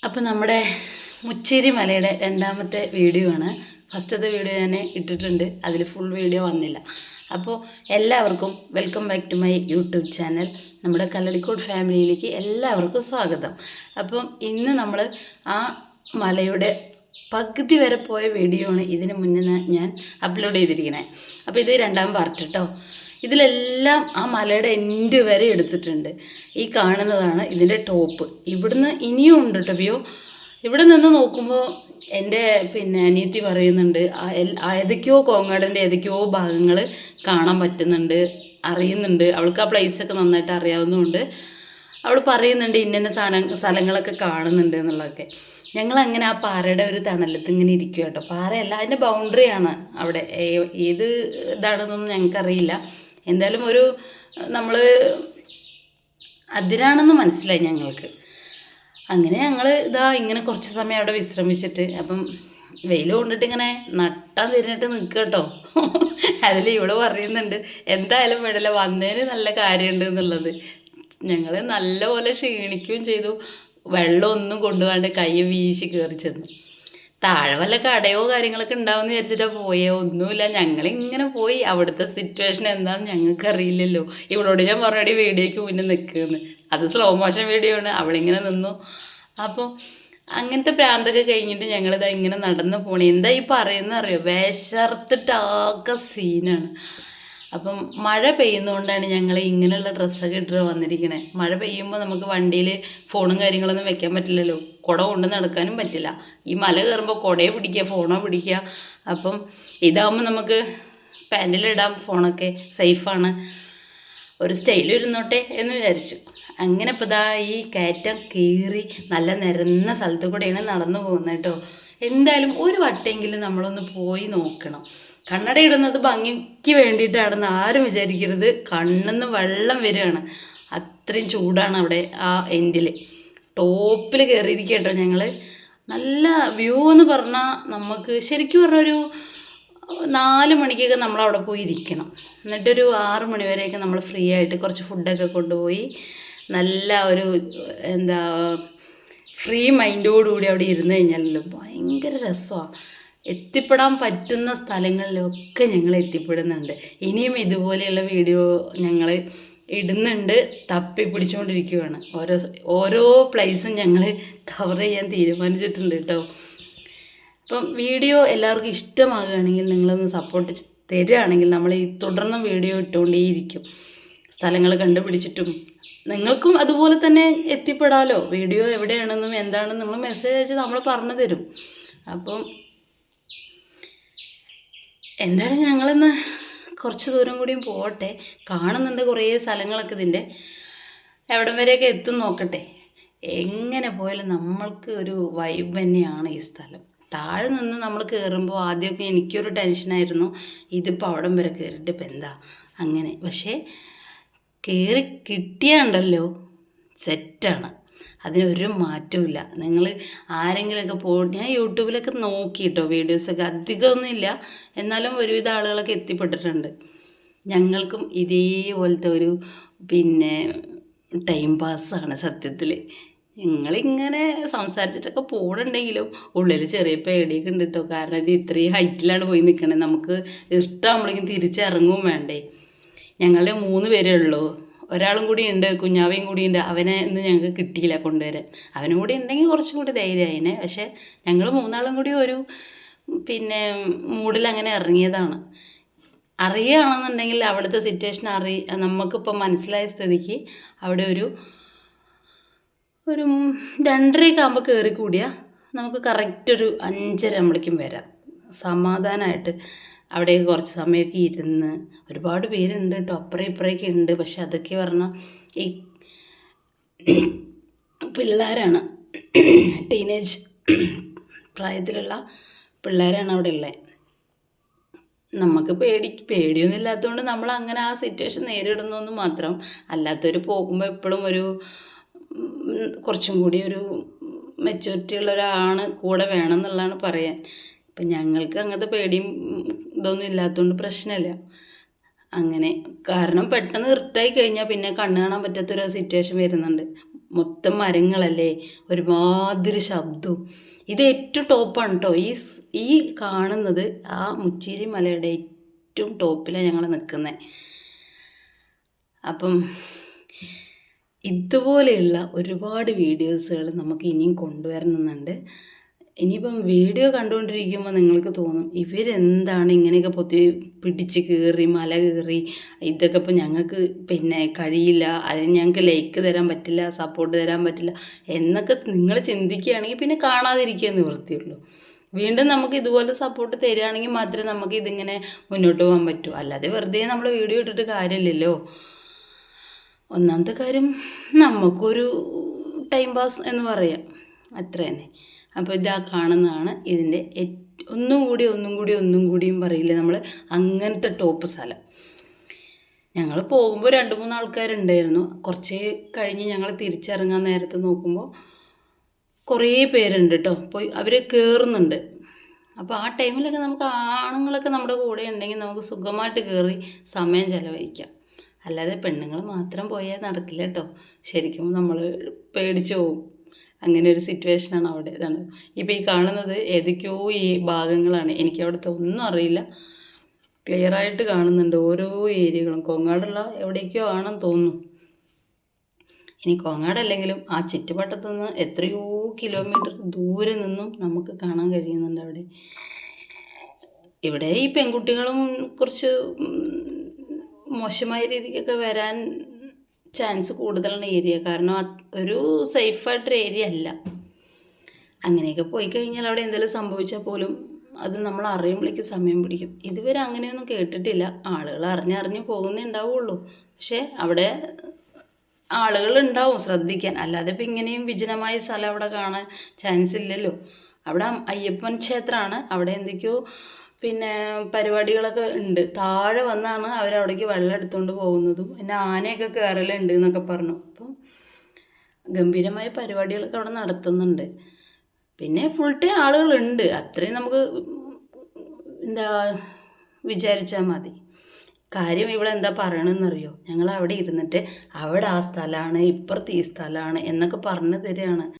അപ്പോൾ നമ്മുടെ മുച്ചേരി മലയുടെ രണ്ടാമത്തെ വീഡിയോ ആണ്. ഫസ്റ്റത്തെ വീഡിയോ ഞാൻ ഇട്ടിട്ടുണ്ട്, അതിൽ ഫുൾ വീഡിയോ വന്നില്ല. അപ്പോൾ എല്ലാവർക്കും welcome back to my YouTube channel. നമ്മുടെ കല്ലടിക്കോട് ഫാമിലിയിലേക്ക് എല്ലാവർക്കും സ്വാഗതം. അപ്പം ഇന്ന് നമ്മൾ ആ മലയുടെ പകുതി വരെ പോയ വീഡിയോ ആണ് ഇതിന് മുന്നേ ഞാൻ അപ്ലോഡ് ചെയ്തിരിക്കുന്നത്. അപ്പോൾ ഇത് രണ്ടാം പാർട്ട് കേട്ടോ. ഇതിലെല്ലാം ആ മലയുടെ എൻഡ് വരെ എടുത്തിട്ടുണ്ട്. ഈ കാണുന്നതാണ് ഇതിൻ്റെ ടോപ്പ്. ഇവിടുന്ന് ഇനിയും ഉണ്ട് കേട്ടോ വ്യൂ. ഇവിടെ നിന്ന് നോക്കുമ്പോൾ എൻ്റെ അനിയത്തി പറയുന്നുണ്ട് ഏതൊക്കെയോ കോങ്ങാടിൻ്റെ ഏതൊക്കെയോ ഭാഗങ്ങൾ കാണാൻ പറ്റുന്നുണ്ട്, അറിയുന്നുണ്ട്. അവൾക്ക് ആ പ്ലേസൊക്കെ നന്നായിട്ട് അറിയാവുന്നതുകൊണ്ട് അവൾ പറയുന്നുണ്ട് ഇന്ന സ്ഥലങ്ങളൊക്കെ കാണുന്നുണ്ട് എന്നുള്ളതൊക്കെ. ഞങ്ങളങ്ങനെ ആ പാറയുടെ ഒരു തണലത്ത് ഇങ്ങനെ ഇരിക്കുക കേട്ടോ. പാറയല്ല, അതിൻ്റെ ബൗണ്ടറിയാണ് അവിടെ. ഏത് ഇതാണെന്നൊന്നും ഞങ്ങൾക്കറിയില്ല. എന്തായാലും ഒരു നമ്മൾ അതിരാണെന്ന് മനസ്സിലായി ഞങ്ങൾക്ക്. അങ്ങനെ ഞങ്ങൾ ഇങ്ങനെ കുറച്ച് സമയം അവിടെ വിശ്രമിച്ചിട്ട്, അപ്പം വെയിൽ കൊണ്ടിട്ട് ഇങ്ങനെ നട്ടാൻ തിരിഞ്ഞിട്ട് നിൽക്കുക കേട്ടോ. അതിൽ ഇവള് പറയുന്നുണ്ട് എന്തായാലും വേണ്ടില്ല, വന്നതിന് നല്ല കാര്യമുണ്ട് എന്നുള്ളത്. ഞങ്ങൾ നല്ലപോലെ ക്ഷീണിക്കുകയും ചെയ്തു. വെള്ളമൊന്നും കൊണ്ടുപോകാണ്ട് കൈ വീശി കയറി ചെന്നു. താഴെ വല്ല കടയോ കാര്യങ്ങളൊക്കെ ഉണ്ടാവുമെന്ന് വിചാരിച്ചിട്ടാണ് പോയോ, ഒന്നുമില്ല. ഞങ്ങളിങ്ങനെ പോയി. അവിടുത്തെ സിറ്റുവേഷൻ എന്താണെന്ന് ഞങ്ങൾക്ക് അറിയില്ലല്ലോ. ഇവളോട് ഞാൻ പറഞ്ഞടി വീഡിയോയ്ക്ക് മുന്നേ നിൽക്കുമെന്ന്. അത് സ്ലോ മോഷൻ വീഡിയോ ആണ്. അവളിങ്ങനെ നിന്നു. അപ്പോൾ അങ്ങനത്തെ പ്രാന്തൊക്കെ കഴിഞ്ഞിട്ട് ഞങ്ങളിതാ ഇങ്ങനെ നടന്ന് പോണേ. എന്താ ഈ പറയുന്നത് അറിയോ, വിശർത്തിട്ടാകെ സീനാണ്. അപ്പം മഴ പെയ്യുന്നതുകൊണ്ടാണ് ഞങ്ങൾ ഇങ്ങനെയുള്ള ഡ്രസ്സൊക്കെ ഇട്ടിട്ട് വന്നിരിക്കണേ. മഴ പെയ്യുമ്പോൾ നമുക്ക് വണ്ടിയിൽ ഫോണും കാര്യങ്ങളൊന്നും വെക്കാൻ പറ്റില്ലല്ലോ, കുട കൊണ്ട് നടക്കാനും പറ്റില്ല. ഈ മല കയറുമ്പോൾ കുടയെ പിടിക്കുക, ഫോണോ പിടിക്കുക. അപ്പം ഇതാകുമ്പോൾ നമുക്ക് പാൻറ്റിലിടാം, ഫോണൊക്കെ സേഫാണ്, ഒരു സ്റ്റൈലും ഇരുന്നോട്ടെ എന്ന് വിചാരിച്ചു. അങ്ങനെ ഇപ്പോൾ ഈ കയറ്റം കയറി നല്ല നിരന്ന സ്ഥലത്തു കൂടെയാണ് നടന്നു പോകുന്നത് കേട്ടോ. എന്തായാലും ഒരു വട്ടെങ്കിലും നമ്മളൊന്ന് പോയി നോക്കണം. കണ്ണട ഇടുന്നത് ഭംഗിക്ക് വേണ്ടിയിട്ടാണെന്ന് ആരും വിചാരിക്കരുത്. കണ്ണിന്ന് വെള്ളം വരികയാണ്, അത്രയും ചൂടാണ് അവിടെ. ആ എൻഡിൽ ടോപ്പിൽ കയറിയിരിക്കുക കേട്ടോ ഞങ്ങൾ. നല്ല വ്യൂ എന്ന് പറഞ്ഞാൽ നമുക്ക് ശരിക്കും പറഞ്ഞൊരു 4 മണിക്കൊക്കെ നമ്മളവിടെ പോയി ഇരിക്കണം. എന്നിട്ടൊരു 6 മണി വരെയൊക്കെ നമ്മൾ ഫ്രീ ആയിട്ട് കുറച്ച് ഫുഡൊക്കെ കൊണ്ടുപോയി നല്ല ഒരു ഫ്രീ മൈൻഡോടുകൂടി അവിടെ ഇരുന്ന് കഴിഞ്ഞാലല്ലോ ഭയങ്കര രസമാണ്. എത്തിപ്പെടാൻ പറ്റുന്ന സ്ഥലങ്ങളിലൊക്കെ ഞങ്ങൾ എത്തിപ്പെടുന്നുണ്ട്. ഇനിയും ഇതുപോലെയുള്ള വീഡിയോ ഞങ്ങൾ ഇടുന്നുണ്ട്, തപ്പി പിടിച്ചുകൊണ്ടിരിക്കുകയാണ്. ഓരോ പ്ലേസും ഞങ്ങൾ കവർ ചെയ്യാൻ തീരുമാനിച്ചിട്ടുണ്ട് കേട്ടോ. അപ്പം വീഡിയോ എല്ലാവർക്കും ഇഷ്ടമാകുകയാണെങ്കിൽ നിങ്ങളൊന്ന് സപ്പോർട്ട് തരികയാണെങ്കിൽ നമ്മൾ ഈ തുടർന്ന് വീഡിയോ ഇട്ടുകൊണ്ടേയിരിക്കും. സ്ഥലങ്ങൾ കണ്ടുപിടിച്ചിട്ടും നിങ്ങൾക്കും അതുപോലെ തന്നെ എത്തിപ്പെടാമല്ലോ. വീഡിയോ എവിടെയാണെന്നും എന്താണെന്നും നിങ്ങൾ മെസ്സേജ് അയച്ച് നമ്മൾ പറഞ്ഞു തരും. അപ്പം എന്തായാലും ഞങ്ങളിന്ന് കുറച്ച് ദൂരം കൂടിയും പോകട്ടെ. കാണുന്നുണ്ട് കുറേ സ്ഥലങ്ങളൊക്കെ ഇതിൻ്റെ. എവിടം വരെയൊക്കെ എത്തും നോക്കട്ടെ. എങ്ങനെ പോയാലും നമ്മൾക്ക് ഒരു വൈബ് തന്നെയാണ് ഈ സ്ഥലം. താഴെ നിന്ന് നമ്മൾ കയറുമ്പോൾ ആദ്യമൊക്കെ എനിക്കൊരു ടെൻഷനായിരുന്നു, ഇതിപ്പോൾ അവിടം വരെ കയറിയിട്ട് ഇപ്പം എന്താ അങ്ങനെ. പക്ഷേ കയറി കിട്ടിയാണ്ടല്ലോ സെറ്റാണ്, അതിനൊരു മാറ്റമില്ല. നിങ്ങൾ ആരെങ്കിലുമൊക്കെ ഞാൻ യൂട്യൂബിലൊക്കെ നോക്കിയിട്ടോ വീഡിയോസൊക്കെ, അധികമൊന്നുമില്ല എന്നാലും ഒരുവിധ ആളുകളൊക്കെ എത്തിപ്പെട്ടിട്ടുണ്ട്. ഞങ്ങൾക്കും ഇതേപോലത്തെ ഒരു ടൈം പാസ്സാണ് സത്യത്തിൽ. ഞങ്ങളിങ്ങനെ സംസാരിച്ചിട്ടൊക്കെ പോകണമെങ്കിലും ഉള്ളിൽ ചെറിയ പേടിയൊക്കെ ഉണ്ട് കേട്ടോ. കാരണം ഇത് ഇത്രയും ഹൈറ്റിലാണ് പോയി നിൽക്കണത്. നമുക്ക് ഇരുട്ടാകുമ്പോഴേക്കും തിരിച്ചിറങ്ങും വേണ്ടേ. ഞങ്ങൾ 3 പേരേ ഉള്ളൂ. ഒരാളും കൂടി ഉണ്ട്, കുഞ്ഞാവയും കൂടി ഉണ്ട്. അവനെ ഇന്ന് ഞങ്ങൾക്ക് കിട്ടിയില്ല കൊണ്ടുവരാൻ. അവനും കൂടി ഉണ്ടെങ്കിൽ കുറച്ചും കൂടി ധൈര്യമായിനെ. പക്ഷേ ഞങ്ങൾ 3 ആളും കൂടി ഒരു മൂഡിൽ അങ്ങനെ ഇറങ്ങിയതാണ്. അറിയുകയാണെന്നുണ്ടെങ്കിൽ അവിടുത്തെ സിറ്റുവേഷൻ നമുക്കിപ്പോൾ മനസ്സിലായ സ്ഥിതിക്ക് അവിടെ ഒരു 2:30 ആകുമ്പോൾ കയറി കൂടിയാൽ നമുക്ക് കറക്റ്റ് ഒരു 5:30 ആകുമ്പോഴേക്കും വരാം സമാധാനമായിട്ട്. അവിടെയൊക്കെ കുറച്ച് സമയമൊക്കെ ഇരുന്ന്. ഒരുപാട് പേരുണ്ട് കേട്ടോ, അപ്പുറം ഇപ്പുറമൊക്കെ ഉണ്ട്. പക്ഷെ അതൊക്കെ പറഞ്ഞാൽ ഈ പിള്ളേരാണ്, ടീനേജ് പ്രായത്തിലുള്ള പിള്ളേരാണ് അവിടെ ഉള്ളത്. നമുക്ക് പേടിയൊന്നും ഇല്ലാത്തതുകൊണ്ട് നമ്മൾ അങ്ങനെ ആ സിറ്റുവേഷൻ നേരിടുന്നു മാത്രം. അല്ലാത്തവർ പോകുമ്പോൾ എപ്പോഴും കുറച്ചും കൂടി ഒരു മെച്യൂരിറ്റി ഉള്ള ഒരാണ് കൂടെ വേണം എന്നുള്ളതാണ് പറയാൻ. ഇപ്പം ഞങ്ങൾക്ക് അങ്ങനത്തെ പേടിയും ഇതൊന്നും ഇല്ലാത്തതുകൊണ്ട് പ്രശ്നമില്ല. അങ്ങനെ കാരണം പെട്ടെന്ന് ഇരുട്ടായി കഴിഞ്ഞാൽ പിന്നെ കണ്ണ് കാണാൻ പറ്റാത്തൊരു സിറ്റുവേഷൻ വരുന്നുണ്ട്. മൊത്തം മരങ്ങളല്ലേ, ഒരുമാതിരി ശബ്ദവും. ഇത് ഏറ്റവും ടോപ്പാണ് കേട്ടോ. ഈ കാണുന്നത് ആ മുച്ചേരി മലയുടെ ഏറ്റവും ടോപ്പിലാണ് ഞങ്ങൾ നിൽക്കുന്നത്. അപ്പം ഇതുപോലെയുള്ള ഒരുപാട് വീഡിയോസുകൾ നമുക്ക് ഇനിയും കൊണ്ടുവരണമെന്നുണ്ട്. ഇനിയിപ്പം വീഡിയോ കണ്ടുകൊണ്ടിരിക്കുമ്പോൾ നിങ്ങൾക്ക് തോന്നും ഇവരെന്താണ് ഇങ്ങനെയൊക്കെ പിടിച്ച് കയറി മല കയറി, ഇതൊക്കെ ഇപ്പം ഞങ്ങൾക്ക് പിന്നെ കഴിയില്ല, അതിന് ഞങ്ങൾക്ക് ലൈക്ക് തരാൻ പറ്റില്ല, സപ്പോർട്ട് തരാൻ പറ്റില്ല എന്നൊക്കെ നിങ്ങൾ ചിന്തിക്കുകയാണെങ്കിൽ പിന്നെ കാണാതിരിക്കുക നിവൃത്തിയുള്ളൂ. വീണ്ടും നമുക്ക് ഇതുപോലെ സപ്പോർട്ട് തരികയാണെങ്കിൽ മാത്രമേ നമുക്ക് ഇതിങ്ങനെ മുന്നോട്ട് പോകാൻ പറ്റൂ. അല്ലാതെ വെറുതെ നമ്മൾ വീഡിയോ ഇട്ടിട്ട് കാര്യമില്ലല്ലോ. ഒന്നാമത്തെ കാര്യം നമുക്കൊരു ടൈം പാസ് എന്ന് പറയാം, അത്ര തന്നെ. അപ്പോൾ ഇതാ കാണുന്നതാണ് ഇതിൻ്റെ ഒന്നും കൂടിയും പറയില്ലേ നമ്മൾ, അങ്ങനത്തെ ടോപ്പ് സ്ഥലം. ഞങ്ങൾ പോകുമ്പോൾ 2-3 ആൾക്കാരുണ്ടായിരുന്നു. കുറച്ച് കഴിഞ്ഞ് ഞങ്ങൾ തിരിച്ചിറങ്ങാൻ നേരത്ത് നോക്കുമ്പോൾ കുറേ പേരുണ്ട് കേട്ടോ. പോയി അവർ കയറുന്നുണ്ട്. അപ്പോൾ ആ ടൈമിലൊക്കെ നമുക്ക് ആണുങ്ങളൊക്കെ നമ്മുടെ കൂടെ ഉണ്ടെങ്കിൽ നമുക്ക് സുഖമായിട്ട് കയറി സമയം ചിലവഴിക്കാം. അല്ലാതെ പെണ്ണുങ്ങൾ മാത്രം പോയാൽ നടക്കില്ല കേട്ടോ. ശരിക്കും നമ്മൾ പേടിച്ചു പോവും. അങ്ങനെ ഒരു സിറ്റുവേഷനാണ് അവിടെ. ഇതാണ് ഇപ്പോൾ ഈ കാണുന്നത് ഏതൊക്കെയോ ഈ ഭാഗങ്ങളാണ്. എനിക്ക് അവിടുത്തെ ഒന്നും അറിയില്ല. ക്ലിയറായിട്ട് കാണുന്നുണ്ട് ഓരോ ഏരിയകളും. കോങ്ങാടുള്ള എവിടേക്കോ ആണെന്ന് തോന്നുന്നു. ഇനി കോങ്ങാടല്ലെങ്കിലും ആ ചുറ്റുവട്ടത്തു നിന്ന് എത്രയോ കിലോമീറ്റർ ദൂരെ നിന്നും നമുക്ക് കാണാൻ കഴിയുന്നുണ്ട് അവിടെ. ഇവിടെ ഈ പെൺകുട്ടികളും കുറച്ച് മോശമായ രീതിക്കൊക്കെ വരാൻ ചാൻസ് കൂടുതലാണ് ഏരിയ. കാരണം ഒരു സേഫായിട്ടൊരു ഏരിയ അല്ല. അങ്ങനെയൊക്കെ പോയി കഴിഞ്ഞാൽ അവിടെ എന്തെങ്കിലും സംഭവിച്ചാൽ പോലും അത് നമ്മൾ അറിയുമ്പോഴേക്ക് സമയം പിടിക്കും. ഇതുവരെ അങ്ങനെയൊന്നും കേട്ടിട്ടില്ല. ആളുകൾ അറിഞ്ഞ് പോകുന്നേ ഉണ്ടാവുള്ളൂ. പക്ഷേ അവിടെ ആളുകളുണ്ടാവും ശ്രദ്ധിക്കാൻ. അല്ലാതെ ഇപ്പം ഇങ്ങനെയും വിജനമായ സ്ഥലം അവിടെ കാണാൻ ചാൻസ് ഇല്ലല്ലോ. അവിടെ അയ്യപ്പൻ ക്ഷേത്രമാണ്. അവിടെ എന്തൊക്കെയോ പിന്നെ പരിപാടികളൊക്കെ ഉണ്ട്. താഴെ വന്നാണ് അവരവിടേക്ക് വെള്ളം എടുത്തുകൊണ്ട് പോകുന്നതും പിന്നെ ആനയൊക്കെ കയറലുണ്ട് എന്നൊക്കെ പറഞ്ഞു. അപ്പം ഗംഭീരമായ പരിപാടികളൊക്കെ അവിടെ നടത്തുന്നുണ്ട്. പിന്നെ ഫുൾ ടൈം ആളുകളുണ്ട്. അത്രയും നമുക്ക് എന്താ വിചാരിച്ചാൽ മതി. കാര്യം ഇവിടെ എന്താ പറയണമെന്നറിയോ, ഞങ്ങൾ അവിടെ ഇരുന്നിട്ട് അവിടെ ആ സ്ഥലമാണ്, ഇപ്പുറത്ത് ഈ സ്ഥലമാണ് എന്നൊക്കെ പറഞ്ഞു തരികയാണ്.